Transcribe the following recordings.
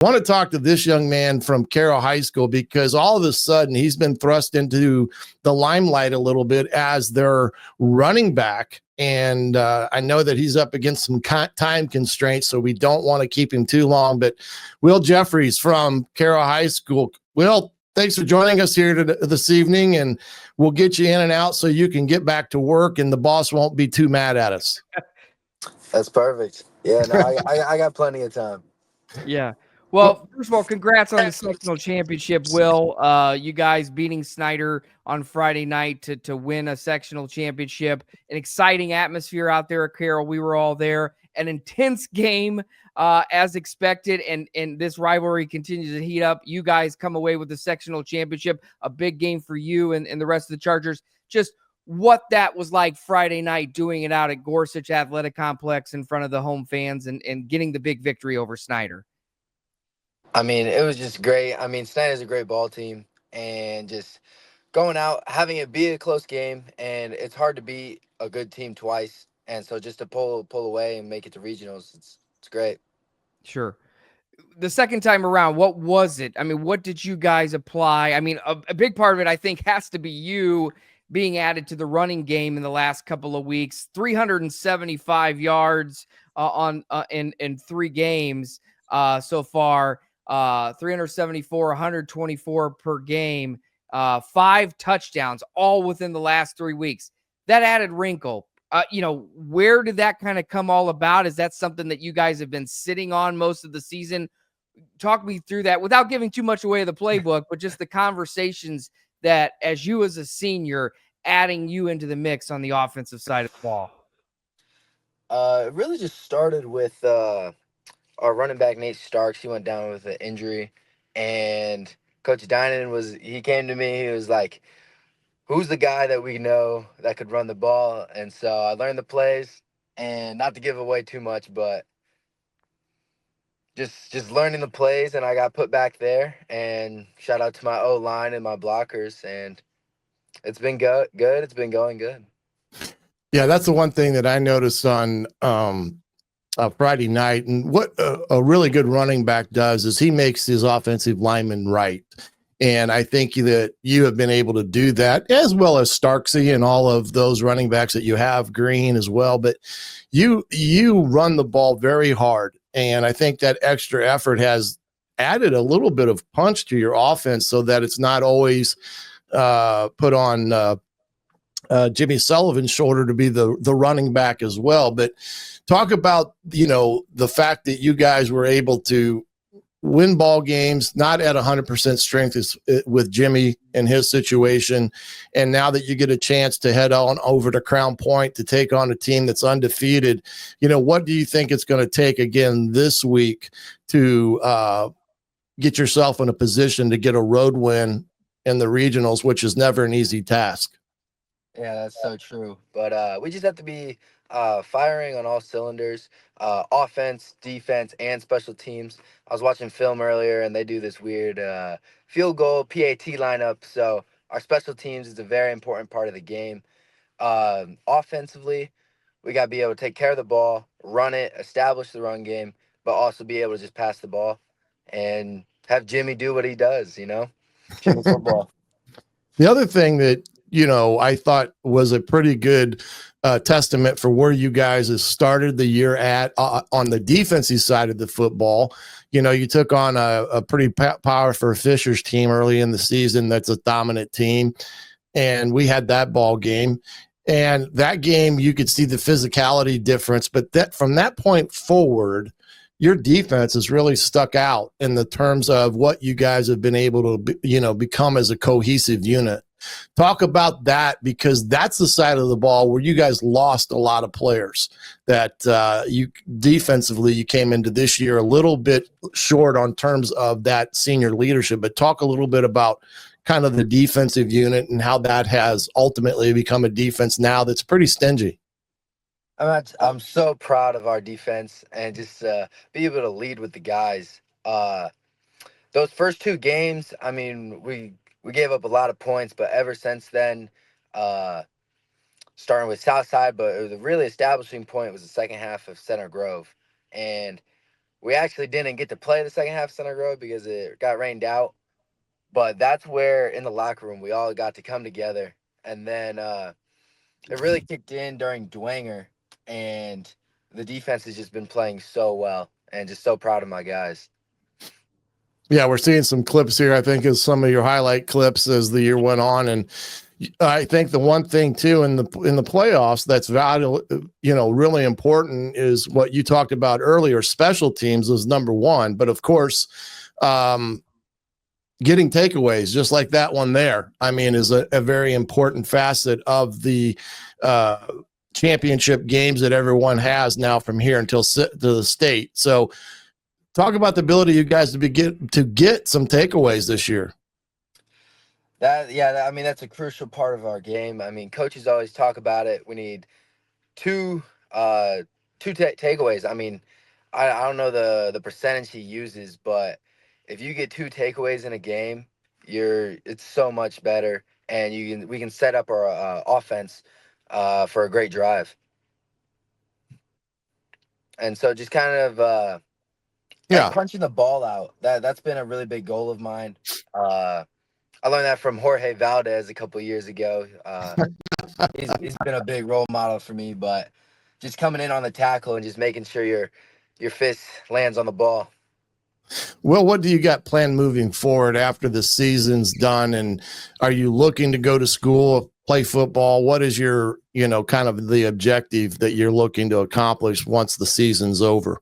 I want to talk to this young man from Carroll High School because all of a sudden he's been thrust into the limelight a little bit as their running back. And I know that he's up against some time constraints, so we don't want to keep him too long. But Will Jeffries from Carroll High School. Will, thanks for joining us here this evening, and we'll get you in and out so you can get back to work and the boss won't be too mad at us. That's perfect. Yeah, no, I got plenty of time. Yeah. Well, first of all, congrats on the sectional championship, Will. You guys beating Snyder on Friday night to win a sectional championship. An exciting atmosphere out there at Carroll. We were all there. An intense game as expected, and this rivalry continues to heat up. You guys come away with the sectional championship, a big game for you and the rest of the Chargers. Just what that was like Friday night, doing it out at Gorsuch Athletic Complex in front of the home fans and getting the big victory over Snyder. I mean, it was just great. I mean, Snyder's a great ball team, and just going out, having it be a close game, and it's hard to beat a good team twice. And so just to pull away and make it to regionals, it's great. Sure. The second time around, what was it? I mean, what did you guys apply? I mean, a big part of it, I think, has to be you being added to the running game in the last couple of weeks. 375 yards in 3 games so far. 374, 124 per game. 5 touchdowns, all within the last 3 weeks. That added wrinkle. Where did that kind of come all about? Is that something that you guys have been sitting on most of the season? Talk me through that without giving too much away of the playbook, but just the conversations that, as you as a senior, adding you into the mix on the offensive side of the ball. It really just started with our running back Nate Starks. He went down with an injury, and Coach Dinan he came to me. He was like, who's the guy that we know that could run the ball? And so I learned the plays, and not to give away too much, but just learning the plays, and I got put back there. And shout out to my O line and my blockers, and it's been good. It's been going good. Yeah, that's the one thing that I noticed on Friday night. And what a really good running back does is he makes his offensive lineman right. And I think that you have been able to do that, as well as Starksy and all of those running backs that you have, Green as well. But you run the ball very hard. And I think that extra effort has added a little bit of punch to your offense so that it's not always put on Jimmy Sullivan's shoulder to be the running back as well. But talk about, the fact that you guys were able to win ball games, not at 100% strength with Jimmy and his situation. And now that you get a chance to head on over to Crown Point to take on a team that's undefeated, what do you think it's going to take again this week to get yourself in a position to get a road win in the regionals, which is never an easy task? Yeah, that's so true. But we just have to be firing on all cylinders, offense, defense, and special teams. I was watching film earlier, and they do this weird field goal PAT lineup. So our special teams is a very important part of the game. Offensively, we got to be able to take care of the ball, run it, establish the run game, but also be able to just pass the ball and have Jimmy do what he does, Jimmy football. The other thing that, I thought was a pretty good testament for where you guys have started the year at on the defensive side of the football. You took on a pretty powerful Fishers team early in the season. That's a dominant team. And we had that ball game. And that game, you could see the physicality difference. But that from that point forward, your defense has really stuck out in the terms of what you guys have been able to, become as a cohesive unit. Talk about that, because that's the side of the ball where you guys lost a lot of players that you defensively, you came into this year a little bit short on terms of that senior leadership. But talk a little bit about kind of the defensive unit and how that has ultimately become a defense now that's pretty stingy. I'm so proud of our defense and just be able to lead with the guys. Those first 2 games, I mean, we gave up a lot of points, but ever since then, starting with Southside, but the really establishing point was the second half of Center Grove. And We actually didn't get to play the second half of Center Road because it got rained out. But that's where in the locker room we all got to come together, and then it really kicked in during Dwanger, and the defense has just been playing so well, and just so proud of my guys. Yeah, we're seeing some clips here. I think is some of your highlight clips as the year went on, and I think the one thing too in the playoffs that's valuable, really important is what you talked about earlier. Special teams was number one, but of course, getting takeaways just like that one there, I mean, is a very important facet of the championship games that everyone has now from here until to the state. So talk about the ability you guys to get some takeaways this year. I mean, that's a crucial part of our game. I mean, coaches always talk about it. We need two takeaways. I mean, I don't know the percentage he uses, but if you get 2 takeaways in a game, it's so much better, and we can set up our offense for a great drive. And so just kind of like punching the ball out. That's been a really big goal of mine. I learned that from Jorge Valdez a couple of years ago. He's been a big role model for me, but just coming in on the tackle and just making sure your fist lands on the ball. Well, what do you got planned moving forward after the season's done? And are you looking to go to school, play football? What is your, kind of the objective that you're looking to accomplish once the season's over?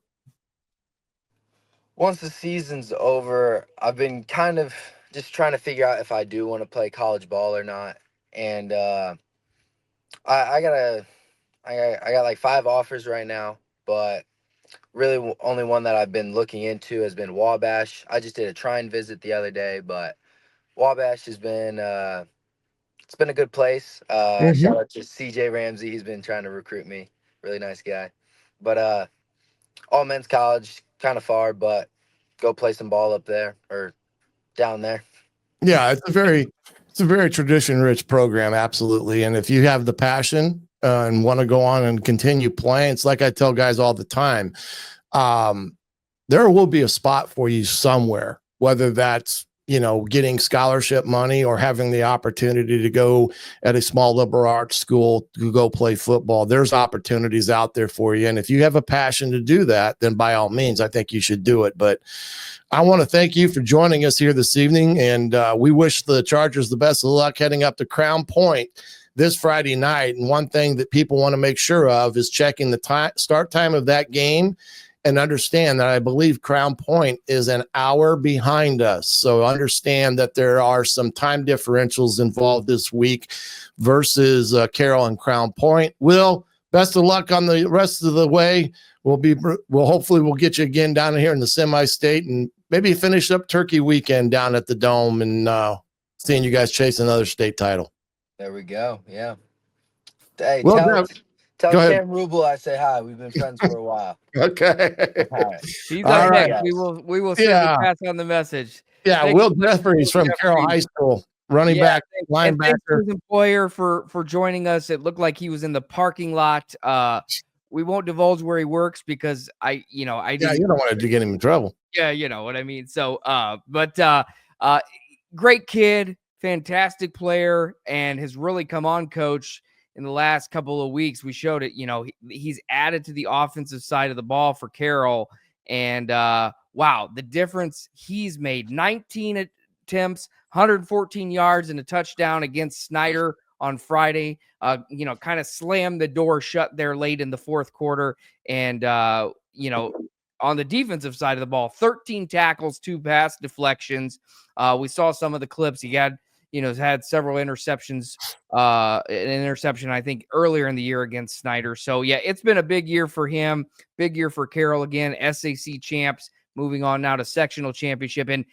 Once the season's over, I've been kind of just trying to figure out if I do want to play college ball or not. And I got like 5 offers right now, but really only one that I've been looking into has been Wabash. I just did a try-in visit the other day, but Wabash has been it's been a good place. Shout out to CJ Ramsey. He's been trying to recruit me. Really nice guy. But all men's college, kind of far, but go play some ball up there or down there. Yeah, it's a very tradition rich program. Absolutely. And if you have the passion and want to go on and continue playing, it's like I tell guys all the time. There will be a spot for you somewhere, whether that's, getting scholarship money or having the opportunity to go at a small liberal arts school to go play football. There's opportunities out there for you. And if you have a passion to do that, then by all means, I think you should do it. But I want to thank you for joining us here this evening. And we wish the Chargers the best of luck heading up to Crown Point this Friday night. And one thing that people want to make sure of is checking the start time of that game and understand that I believe Crown Point is an hour behind us. So understand that there are some time differentials involved this week versus Carroll and Crown Point. Will, best of luck on the rest of the way. Hopefully get you again down here in the semi-state and maybe finish up Turkey weekend down at the Dome and seeing you guys chase another state title. There we go. Yeah. Hey, Well, tell Cam Rubel I say hi. We've been friends for a while. Okay. All right. He's up next. We will certainly pass on the message. Yeah, Will Jeffries from Carroll High School, running back, linebacker. Thanks to his employer for joining us. It looked like he was in the parking lot. We won't divulge where he works because I you don't want to get him in trouble. Yeah, you know what I mean. So, great kid, fantastic player, and has really come on, coach. In the last couple of weeks, we showed it. He's added to the offensive side of the ball for Carroll, and wow, the difference he's made. 19 attempts, 114 yards, and a touchdown against Snyder on Friday. Kind of slammed the door shut there late in the fourth quarter, and on the defensive side of the ball, 13 tackles, 2 pass deflections. We saw some of the clips. He had several interceptions, an interception, I think, earlier in the year against Snyder. So, yeah, it's been a big year for him, big year for Carroll again, SAC champs, moving on now to sectional championship. And